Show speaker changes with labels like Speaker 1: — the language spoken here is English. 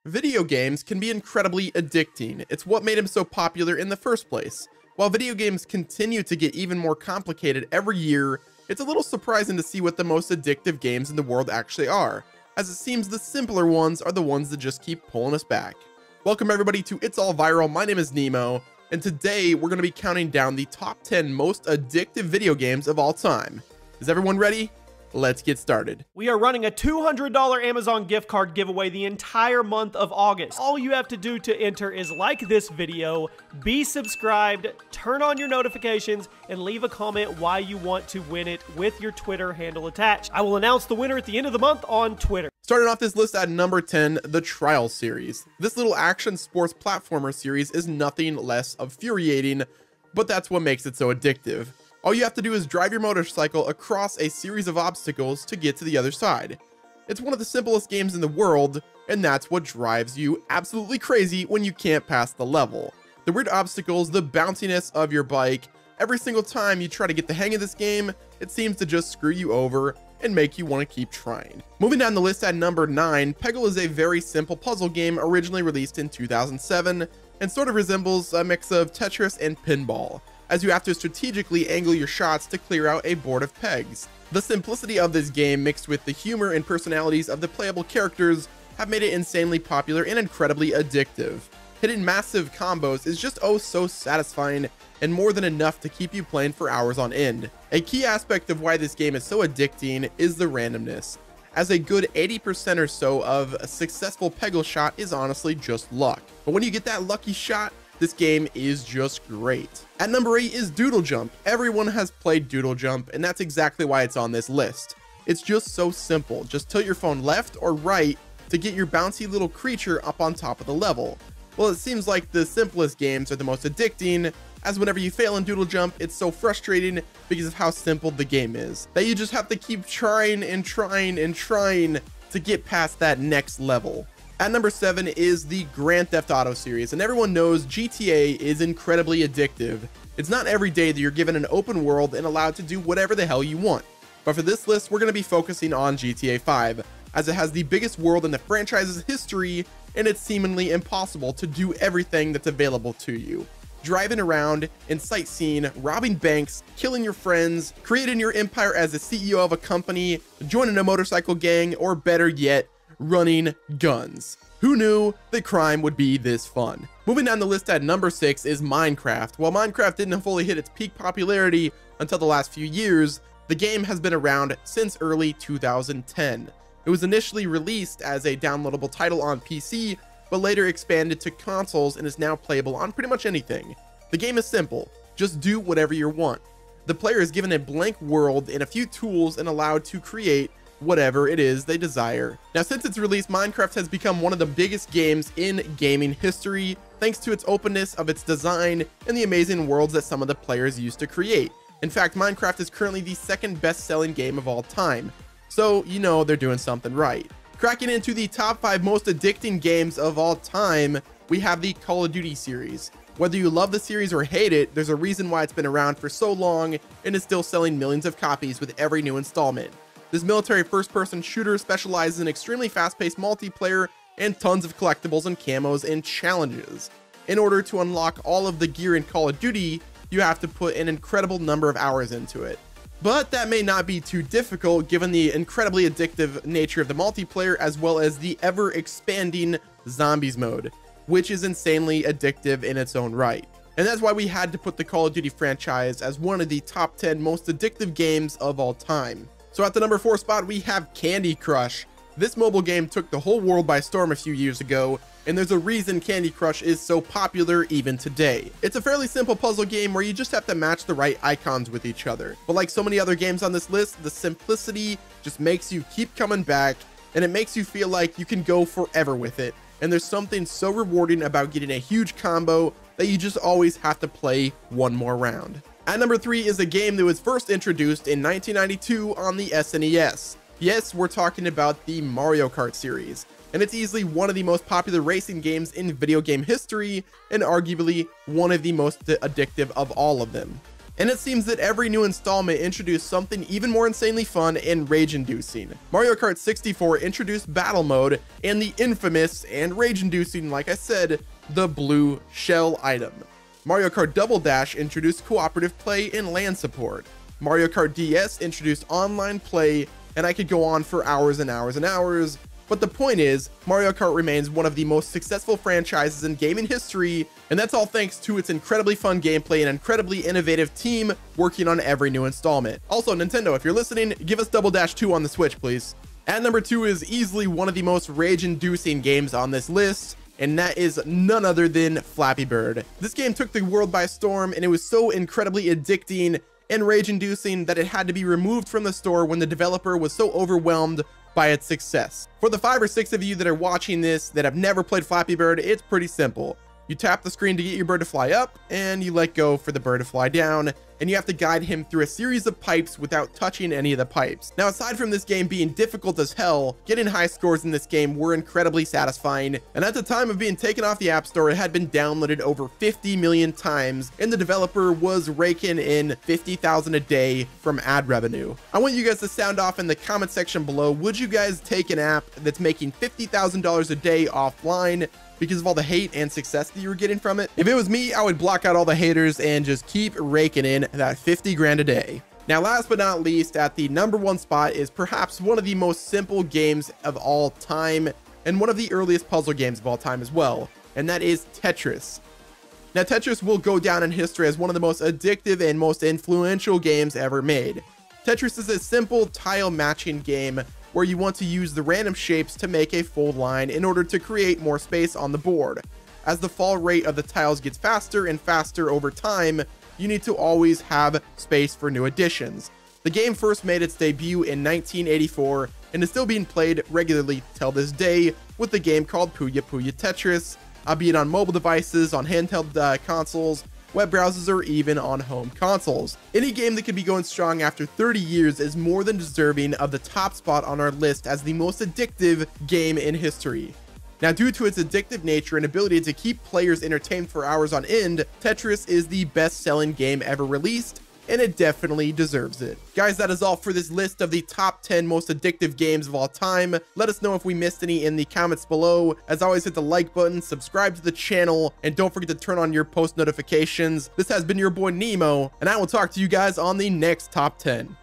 Speaker 1: Video games can be incredibly addicting. It's what made them so popular in the first place. While video games continue to get even more complicated every year, it's a little surprising to see what the most addictive games in the world actually are, as it seems the simpler ones are the ones that just keep pulling us back. Welcome everybody to It's All Viral. My name is Nemo, and today we're going to be counting down the top 10 most addictive video games of all time. Is everyone ready? Let's get started.
Speaker 2: We are running a $200 Amazon gift card giveaway the entire month of August. All you have to do to enter is like this video, be subscribed, turn on your notifications, and leave a comment why you want to win it with your Twitter handle attached. I will announce the winner at the end of the month on Twitter.
Speaker 1: Starting off this list at number 10, the Trials series. This little action sports platformer series is nothing less infuriating, but that's what makes it so addictive. All you have to do is drive your motorcycle across a series of obstacles to get to the other side. It's one of the simplest games in the world, and that's what drives you absolutely crazy when you can't pass the level. The weird obstacles, the bounciness of your bike, every single time you try to get the hang of this game, it seems to just screw you over and make you want to keep trying. Moving down the list at number 9, Peggle is a very simple puzzle game originally released in 2007 and sort of resembles a mix of Tetris and pinball, as you have to strategically angle your shots to clear out a board of pegs. The simplicity of this game mixed with the humor and personalities of the playable characters have made it insanely popular and incredibly addictive. Hitting massive combos is just oh so satisfying and more than enough to keep you playing for hours on end. A key aspect of why this game is so addicting is the randomness, as a good 80% or so of a successful Peggle shot is honestly just luck. But when you get that lucky shot, this game is just great. At number 8 is Doodle Jump. Everyone has played Doodle Jump, and that's exactly why it's on this list. It's just so simple. Just tilt your phone left or right to get your bouncy little creature up on top of the level. Well, it seems like the simplest games are the most addicting, as whenever you fail in Doodle Jump, it's so frustrating because of how simple the game is, that you just have to keep trying and trying and trying to get past that next level. At number 7 is the Grand Theft Auto series, and everyone knows GTA is incredibly addictive. It's not every day that you're given an open world and allowed to do whatever the hell you want. But for this list, we're going to be focusing on GTA 5, as it has the biggest world in the franchise's history, and it's seemingly impossible to do everything that's available to you. Driving around and sightseeing, robbing banks, killing your friends, creating your empire as a CEO of a company, joining a motorcycle gang, or better yet, running guns. Who knew that crime would be this fun? Moving down the list at number 6 is Minecraft. While Minecraft didn't fully hit its peak popularity until the last few years, the game has been around since early 2010. It was initially released as a downloadable title on PC, but later expanded to consoles and is now playable on pretty much anything. The game is simple, just do whatever you want. The player is given a blank world and a few tools and allowed to create whatever it is they desire. Now, since its release, Minecraft has become one of the biggest games in gaming history, thanks to its openness of its design and the amazing worlds that some of the players used to create. In fact, Minecraft is currently the second best-selling game of all time, so you know they're doing something right. Cracking into the top 5 most addicting games of all time, we have the Call of Duty series. Whether you love the series or hate it, there's a reason why it's been around for so long and is still selling millions of copies with every new installment. This military first-person shooter specializes in extremely fast-paced multiplayer and tons of collectibles and camos and challenges. In order to unlock all of the gear in Call of Duty, you have to put an incredible number of hours into it. But that may not be too difficult given the incredibly addictive nature of the multiplayer as well as the ever-expanding zombies mode, which is insanely addictive in its own right. And that's why we had to put the Call of Duty franchise as one of the top 10 most addictive games of all time. So at the number 4 spot, we have Candy Crush. This mobile game took the whole world by storm a few years ago, and there's a reason Candy Crush is so popular even today. It's a fairly simple puzzle game where you just have to match the right icons with each other. But like so many other games on this list, the simplicity just makes you keep coming back, and it makes you feel like you can go forever with it. And there's something so rewarding about getting a huge combo that you just always have to play one more round. At number 3 is a game that was first introduced in 1992 on the SNES. Yes, we're talking about the Mario Kart series, and it's easily one of the most popular racing games in video game history, and arguably one of the most addictive of all of them. And it seems that every new installment introduced something even more insanely fun and rage-inducing. Mario Kart 64 introduced battle mode and the infamous and rage-inducing, like I said, the blue shell item. Mario Kart Double Dash introduced cooperative play and LAN support. Mario Kart DS introduced online play, and I could go on for hours and hours and hours, but the point is, Mario Kart remains one of the most successful franchises in gaming history, and that's all thanks to its incredibly fun gameplay and incredibly innovative team working on every new installment. Also, Nintendo, if you're listening, give us Double Dash 2 on the Switch, please. At number 2 is easily one of the most rage-inducing games on this list, and that is none other than Flappy Bird. This game took the world by storm, and it was so incredibly addicting and rage-inducing that it had to be removed from the store when the developer was so overwhelmed by its success. For the 5 or 6 of you that are watching this that have never played Flappy Bird, it's pretty simple. You tap the screen to get your bird to fly up, and you let go for the bird to fly down, and you have to guide him through a series of pipes without touching any of the pipes. Now, aside from this game being difficult as hell, getting high scores in this game were incredibly satisfying, and at the time of being taken off the App Store, it had been downloaded over 50 million times, and the developer was raking in $50,000 a day from ad revenue. I want you guys to sound off in the comment section below. Would you guys take an app that's making $50,000 a day offline because of all the hate and success that you were getting from it? If it was me, I would block out all the haters and just keep raking in that 50 grand a day. Now, last but not least, at the number 1 spot is perhaps one of the most simple games of all time, and one of the earliest puzzle games of all time as well, and that is Tetris. Now, Tetris will go down in history as one of the most addictive and most influential games ever made. Tetris is a simple tile matching game where you want to use the random shapes to make a full line in order to create more space on the board. As the fall rate of the tiles gets faster and faster over time, you need to always have space for new additions. The game first made its debut in 1984 and is still being played regularly till this day with the game called Puyo Puyo Tetris, be it on mobile devices, on handheld consoles, web browsers, or even on home consoles. Any game that could be going strong after 30 years is more than deserving of the top spot on our list as the most addictive game in history. Now, due to its addictive nature and ability to keep players entertained for hours on end, Tetris is the best-selling game ever released, and it definitely deserves it. Guys, that is all for this list of the top 10 most addictive games of all time. Let us know if we missed any in the comments below. As always, hit the like button, subscribe to the channel, and don't forget to turn on your post notifications. This has been your boy Nemo, and I will talk to you guys on the next top 10.